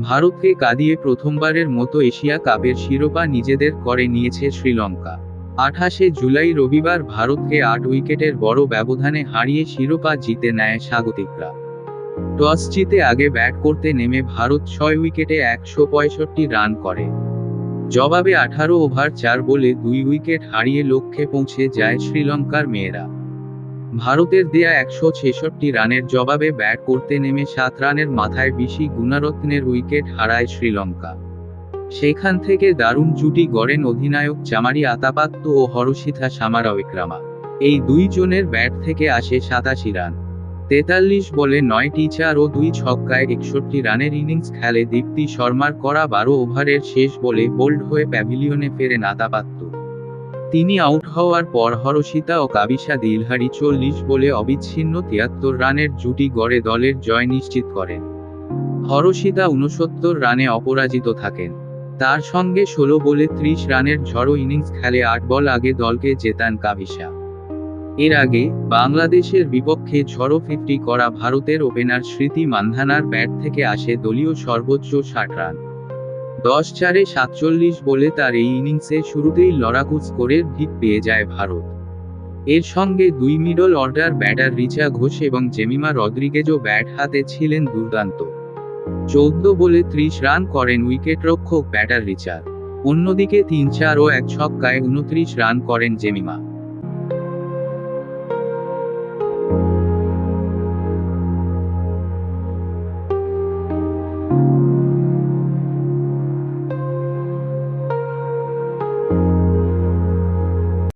ভারতকে কাঁদিয়ে প্রথমবারের মতো এশিয়া কাপের শিরোপা নিজেদের করে নিয়েছে শ্রীলঙ্কা। 28শে জুলাই রবিবার ভারতকে 8 উইকেটের বড় ব্যবধানে হারিয়ে শিরোপা জিতে নেয় স্বাগতিকরা। টস জিতে আগে ব্যাট করতে নেমে ভারত 6 উইকেটে 165 রান করে। জবাবে 18 ওভার 4 বলে 2 উইকেট হারিয়ে লক্ষ্যে পৌঁছে যায় শ্রীলঙ্কার মেয়েরা। ভারতের দেয়া 166 রানের জবাবে ব্যাট করতে নেমে 7 রানের মাথায় বিশি গুণারত্নের উইকেট হারায় শ্রীলঙ্কা। সেখান থেকে দারুণ জুটি গড়েন অধিনায়ক চামারি আতাপাত্তু ও হরষিথা সামারাওয়েক্রামা। এই দুইজনের ব্যাট থেকে আসে 87 রান। 43 বলে 9টি 4 ও 2 ছক্কায় 61 রানের ইনিংস খেলে দীপ্তি শর্মার করা 12 ওভারের শেষ বলে বোল্ড হয়ে প্যাভিলিয়নে ফেরেন আতাপাত্তু। তিনি আউট হওয়ার পর হরষিতা ও কাবিসা দিলহারি 40 বলে অবিচ্ছিন্ন 73 রানের জুটি গড়ে দলের জয় নিশ্চিত করেন। হরষিতা 69 রানে অপরাজিত থাকেন। তার সঙ্গে 16 বলে 30 রানের ঝড়ো ইনিংস খেলে 8 বল আগে দলকে জেতান কাবিসা। এর আগে বাংলাদেশের বিপক্ষে ঝড়ো 50 করা ভারতের ওপেনার স্মৃতি মান্ধানার ব্যাট থেকে আসে দলীয় সর্বোচ্চ 60 রান। 10-4-এ 47 বলে তার এই ইনিংসে শুরুতেই লড়াকু স্কোরের ভিত পেয়ে যায় ভারত। এর সঙ্গে 2 middle order batter Richa Ghosh এবং জেমিমা রদ্রিগেজও ব্যাট হাতে ছিলেন দুর্দান্ত। 14 বলে 30 রান করেন উইকেটরক্ষক ব্যাটার রিচার। অন্যদিকে 3-4 ও 1 ছক্কায় 29 রান করেন জেমিমা।